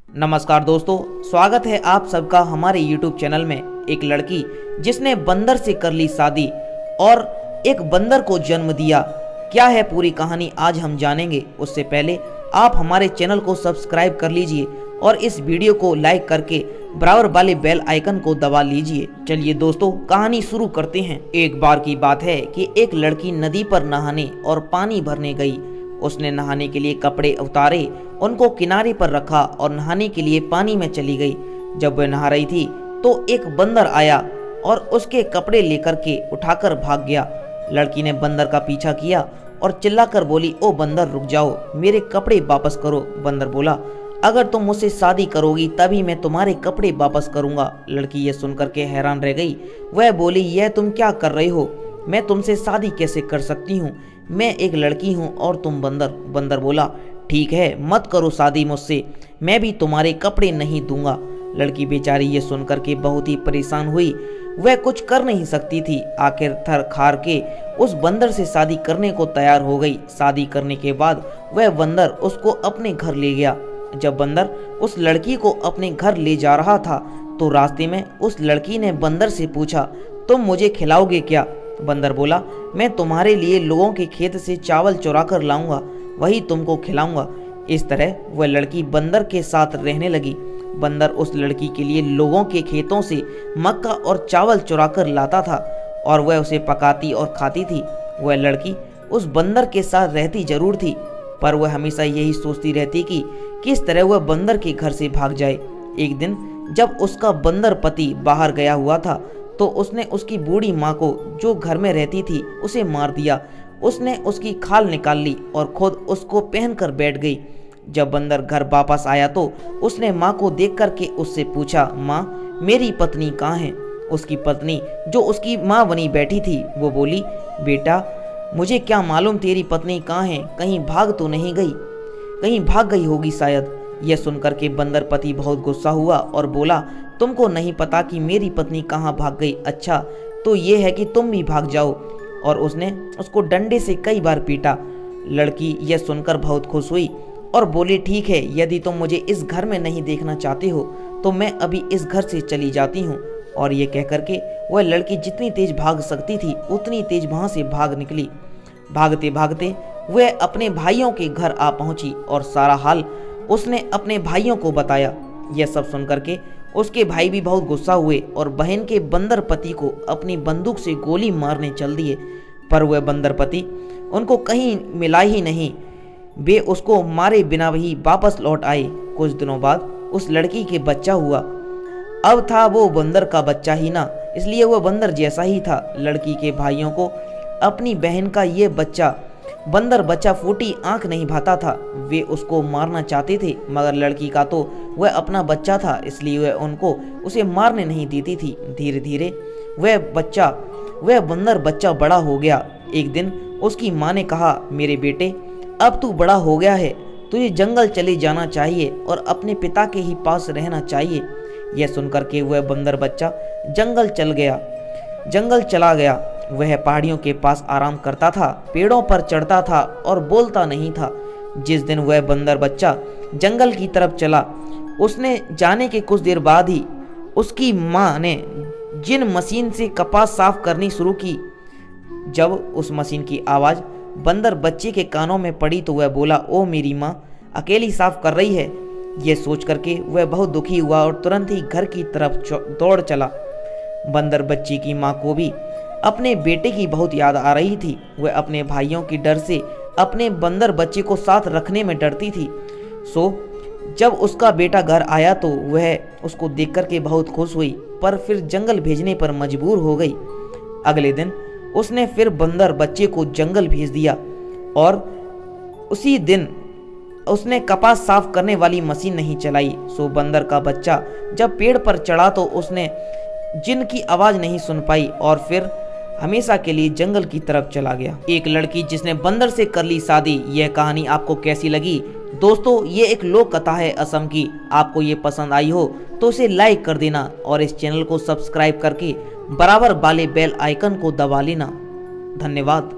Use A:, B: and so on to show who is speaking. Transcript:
A: नमस्कार दोस्तों, स्वागत है आप सबका हमारे YouTube चैनल में। एक लड़की जिसने बंदर से कर ली शादी और एक बंदर को जन्म दिया, क्या है पूरी कहानी आज हम जानेंगे। उससे पहले आप हमारे चैनल को सब्सक्राइब कर लीजिए और इस वीडियो को लाइक करके बराबर वाले बेल आइकन को दबा लीजिए। चलिए दोस्तों, कहानी शुरू करते हैं। एक बार की बात है कि एक लड़की नदी पर नहाने और पानी भरने गई। उसने नहाने के लिए कपड़े उतारे, उनको किनारे पर रखा और नहाने के लिए पानी में चली गई। जब वह नहा रही थी तो एक बंदर आया और उसके कपड़े लेकर के उठाकर भाग गया। लड़की ने बंदर का पीछा किया और चिल्लाकर बोली, ओ बंदर रुक जाओ, मेरे कपड़े वापस करो। बंदर बोला, अगर तुम मुझसे शादी करोगी तभी मैं तुम्हारे कपड़े वापस करूंगा। लड़की ये सुनकर के हैरान रह गई। वह बोली, यह तुम क्या कर रही हो? मैं तुमसे शादी कैसे कर सकती हूँ? मैं एक लड़की हूँ और तुम बंदर। बंदर बोला, ठीक है, मत करो शादी मुझसे, मैं भी तुम्हारे कपड़े नहीं दूंगा। लड़की बेचारी ये सुनकर के बहुत ही परेशान हुई। वह कुछ कर नहीं सकती थी। आखिर थर खार के उस बंदर से शादी करने को तैयार हो गई। शादी करने के बाद वह बंदर उसको अपने घर ले गया। जब बंदर उस लड़की को अपने घर ले जा रहा था तो रास्ते में उस लड़की ने बंदर से पूछा, तुम मुझे खिलाओगे क्या? बंदर बोला, मैं तुम्हारे लिए लोगों के खेत से चावल चुरा कर लाऊंगा, वही तुमको खिलाऊंगा। इस तरह वह लड़की बंदर के साथ रहने लगी। बंदर उस लड़की के लिए लोगों के खेतों से मक्का और चावल चुरा कर लाता था और वह उसे पकाती और खाती थी। वह लड़की उस बंदर के साथ रहती जरूर थी, पर वह हमेशा यही सोचती रहती कि किस तरह वह बंदर के घर से भाग जाए। एक दिन जब उसका बंदर पति बाहर गया हुआ था तो उसने उसकी बूढ़ी माँ को, जो घर में रहती थी, उसे मार दिया। उसने उसकी खाल निकाल ली और खुद उसको पहनकर बैठ गई। जब बंदर घर वापस आया तो उसने माँ को देख करके उससे पूछा, माँ, मेरी पत्नी कहाँ है? उसकी पत्नी, जो उसकी माँ बनी बैठी थी, वो बोली, बेटा, मुझे क्या मालूम तेरी पत्नी कहाँ है, कहीं भाग तो नहीं गई? कहीं भाग गई होगी शायद। यह सुनकर के बंदर पति बहुत गुस्सा हुआ और बोला, तुमको नहीं पता कि मेरी पत्नी कहाँ भाग गई? अच्छा, तो ये है कि तुम भी भाग जाओ। और उसने उसको डंडे से कई बार पीटा। लड़की यह सुनकर बहुत खुश हुई और बोली, ठीक है, यदि तुम मुझे इस घर में नहीं देखना चाहते हो तो मैं अभी इस घर से चली जाती हूँ। और ये कहकर के वह लड़की जितनी तेज भाग सकती थी उतनी तेज वहाँ से भाग निकली। भागते भागते वह अपने भाइयों के घर आ पहुंची और सारा हाल उसने अपने भाइयों को बताया। यह सब सुनकर के उसके भाई भी बहुत गुस्सा हुए और बहन के बंदर पति को अपनी बंदूक से गोली मारने चल दिए, पर वह बंदर पति उनको कहीं मिला ही नहीं। वे उसको मारे बिना ही वापस लौट आए। कुछ दिनों बाद उस लड़की के बच्चा हुआ। अब था वो बंदर का बच्चा ही ना, इसलिए वह बंदर जैसा ही था। लड़की के भाइयों को अपनी बहन का ये बंदर बच्चा फूटी आंख नहीं भाता था। वे उसको मारना चाहते थे, मगर लड़की का तो वह अपना बच्चा था, इसलिए वह उनको उसे मारने नहीं देती थी। धीरे धीरे वह बंदर बच्चा बड़ा हो गया। एक दिन उसकी माँ ने कहा, मेरे बेटे, अब तू बड़ा हो गया है, तुझे जंगल चले जाना चाहिए और अपने पिता के ही पास रहना चाहिए। यह सुनकर के वह बंदर बच्चा जंगल चला गया। वह पहाड़ियों के पास आराम करता था, पेड़ों पर चढ़ता था और बोलता नहीं था। जिस दिन वह बंदर बच्चा जंगल की तरफ चला, उसने जाने के कुछ देर बाद ही उसकी माँ ने जिन मशीन से कपास साफ करनी शुरू की। जब उस मशीन की आवाज़ बंदर बच्चे के कानों में पड़ी तो वह बोला, ओ मेरी माँ अकेली साफ कर रही है। यह सोच करके वह बहुत दुखी हुआ और तुरंत ही घर की तरफ दौड़ चला। बंदर बच्ची की माँ को भी अपने बेटे की बहुत याद आ रही थी। वह अपने भाइयों की डर से अपने बंदर बच्चे को साथ रखने में डरती थी। जब उसका बेटा घर आया तो वह उसको देख कर के बहुत खुश हुई, पर फिर जंगल भेजने पर मजबूर हो गई। अगले दिन उसने फिर बंदर बच्चे को जंगल भेज दिया और उसी दिन उसने कपास साफ करने वाली मशीन नहीं चलाई। बंदर का बच्चा जब पेड़ पर चढ़ा तो उसने जिन की आवाज़ नहीं सुन पाई और फिर हमेशा के लिए जंगल की तरफ चला गया। एक लड़की जिसने बंदर से कर ली शादी। यह कहानी आपको कैसी लगी? दोस्तों, ये एक लोक कथा है असम की। आपको ये पसंद आई हो तो इसे लाइक कर देना और इस चैनल को सब्सक्राइब करके बराबर वाले बेल आइकन को दबा लेना। धन्यवाद।